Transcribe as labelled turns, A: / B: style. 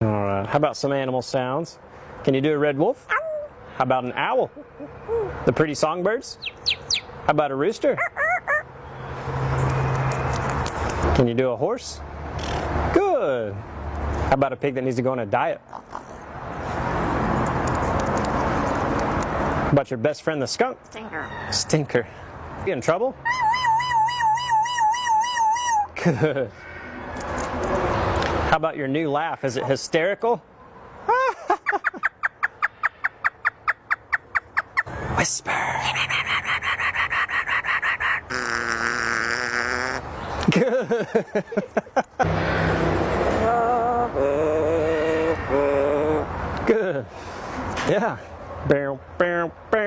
A: All right, how about some animal sounds? Can you do a red wolf? How about an owl? The pretty songbirds? How about a rooster? Can you do a horse? Good. How about a pig that needs to go on a diet? How about your best friend, the skunk?
B: Stinker.
A: Stinker. You in trouble? Good. How about your new laugh? Is it hysterical? Whisper. Good. Good. Yeah. Bow, bow, bow.